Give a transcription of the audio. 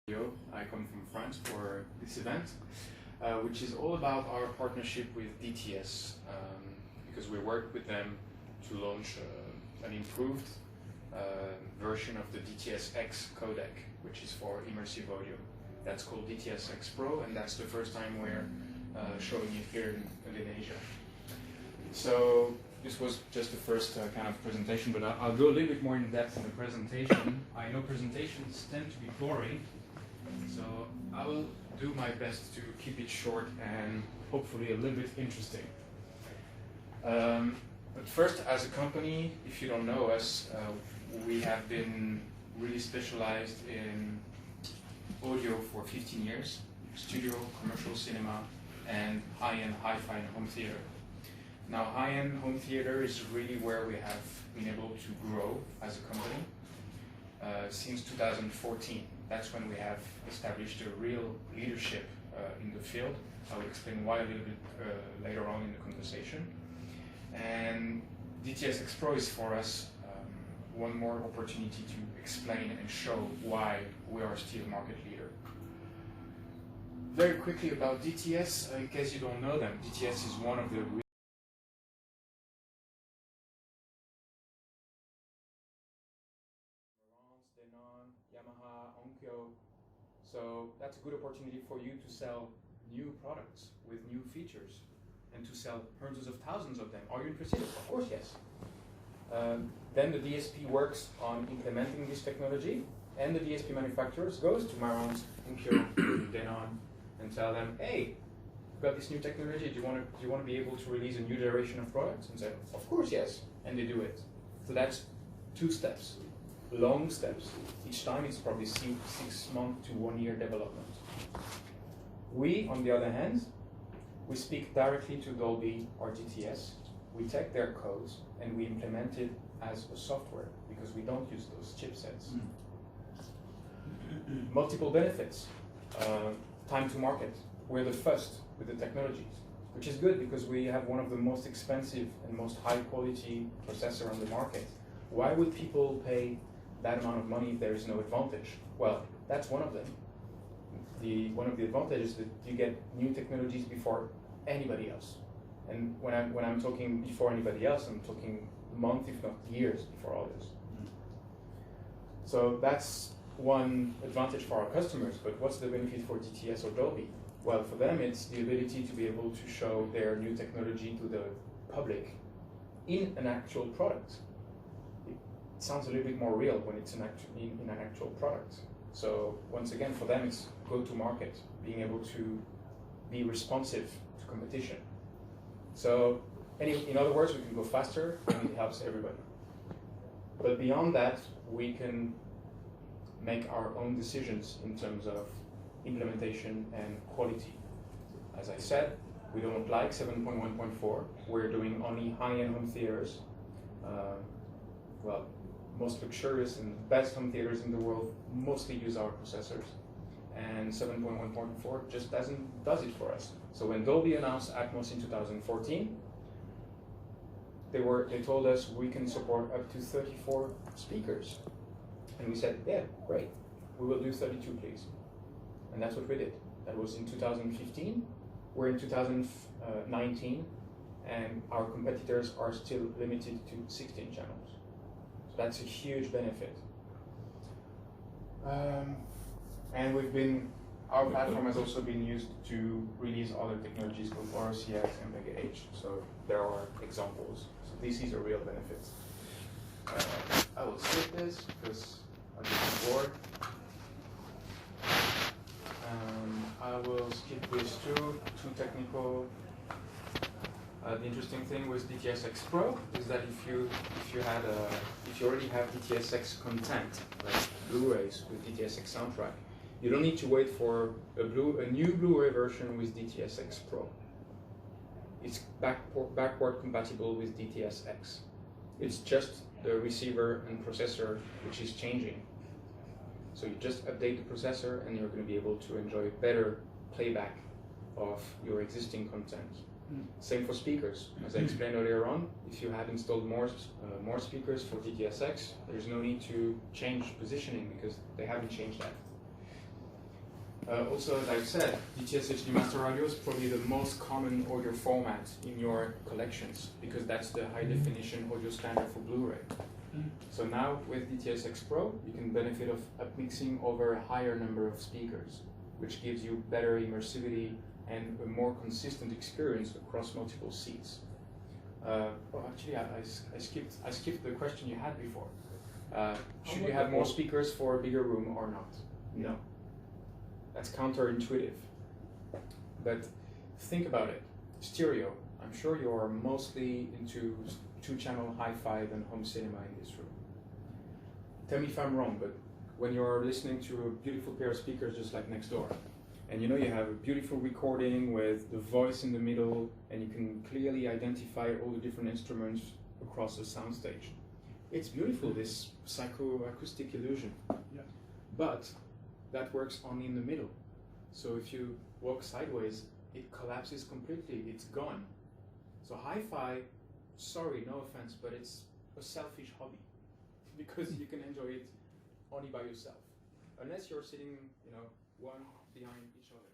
I come from France for this event, which is all about our partnership with DTS, because we worked with them to launch an improved version of the DTS X codec, which is for immersive audio. That's called DTS X Pro, and that's the first time we're showing it here in Indonesia. So this was just the first kind of presentation, but I'll go a little bit more in depth in the presentation. I know presentations tend to be boring, so I will do my best to keep it short and hopefully a little bit interesting. But first, as a company, if you don't know us, we have been really specialized in audio for 15 years, studio, commercial cinema, and high-end hi-fi and home theater. Now, high-end home theater is really where we have been able to grow as a company since 2014. That's when we have established a real leadership in the field. I will explain why a little bit later on in the conversation. And DTS X Pro is for us one more opportunity to explain and show why we are still market leader. Very quickly about DTS, in case you don't know them, DTS is one of the Yamaha, Onkyo. So that's a good opportunity for you to sell new products with new features and to sell hundreds of thousands of them. Are you interested? Of course, yes. Then the DSP works on implementing this technology, and the DSP manufacturers goes to Marantz, Onkyo, Denon, and tell them, hey, we've got this new technology, do you want to be able to release a new generation of products? And say, of course, yes, and they do it. So that's 2 steps. Long steps. Each time it's probably 6 months to 1 year development. We, on the other hand, we speak directly to Dolby or DTS. We take their codes and we implement it as a software because we don't use those chipsets. Multiple benefits. Time to market. We're the first with the technologies, which is good because we have one of the most expensive and most high quality processor on the market. Why would people pay that amount of money if there is no advantage? Well, that's one of them. One of the advantages is that you get new technologies before anybody else. And when I'm talking before anybody else, I'm talking months, if not years, before others. So that's one advantage for our customers, but what's the benefit for DTS or Dolby? Well, for them, it's the ability to be able to show their new technology to the public in an actual product. It sounds a little bit more real when it's in an actual product. So once again, for them, it's go-to-market, being able to be responsive to competition. So in other words, we can go faster and it helps everybody. But beyond that, we can make our own decisions in terms of implementation and quality. As I said, we don't like 7.1.4. We're doing only high-end home theaters. Well, most luxurious and best home theaters in the world mostly use our processors. And 7.1.4 just does it for us. So when Dolby announced Atmos in 2014, they told us we can support up to 34 speakers. And we said, yeah, great. We will do 32, please. And that's what we did. That was in 2015. We're in 2019, and our competitors are still limited to 16 channels. So that's a huge benefit. And our platform has also been used to release other technologies called RCX and Mega H. So there are examples. So this is a real benefit. I will skip this because I'm getting bored. I will skip this too technical. The interesting thing with DTS X Pro is that if you already have DTS X content, like Blu-rays with DTS X soundtrack, you don't need to wait for a new Blu-ray version with DTS X Pro. It's backward compatible with DTS X. It's just the receiver and processor which is changing. So you just update the processor and you're going to be able to enjoy better playback of your existing content. Same for speakers. As I explained earlier on, if you have installed more speakers for DTS X, there's no need to change positioning because they haven't changed that. Also, as I've said, DTS HD Master Audio is probably the most common audio format in your collections because that's the high definition audio standard for Blu-ray. So now with DTS X Pro, you can benefit of upmixing over a higher number of speakers, which gives you better immersivity and a more consistent experience across multiple seats. Actually, I skipped the question you had before. Should you have more speakers for a bigger room or not? No. That's counterintuitive. But think about it. Stereo. I'm sure you're mostly into two-channel hi-fi and home cinema in this room. Tell me if I'm wrong, but when you're listening to a beautiful pair of speakers just like next door, and you know you have a beautiful recording with the voice in the middle, and you can clearly identify all the different instruments across the soundstage. It's beautiful, this psychoacoustic illusion. Yeah. But that works only in the middle. So if you walk sideways, it collapses completely, it's gone. So hi-fi, sorry, no offense, but it's a selfish hobby because you can enjoy it only by yourself. Unless you're sitting, one behind each other.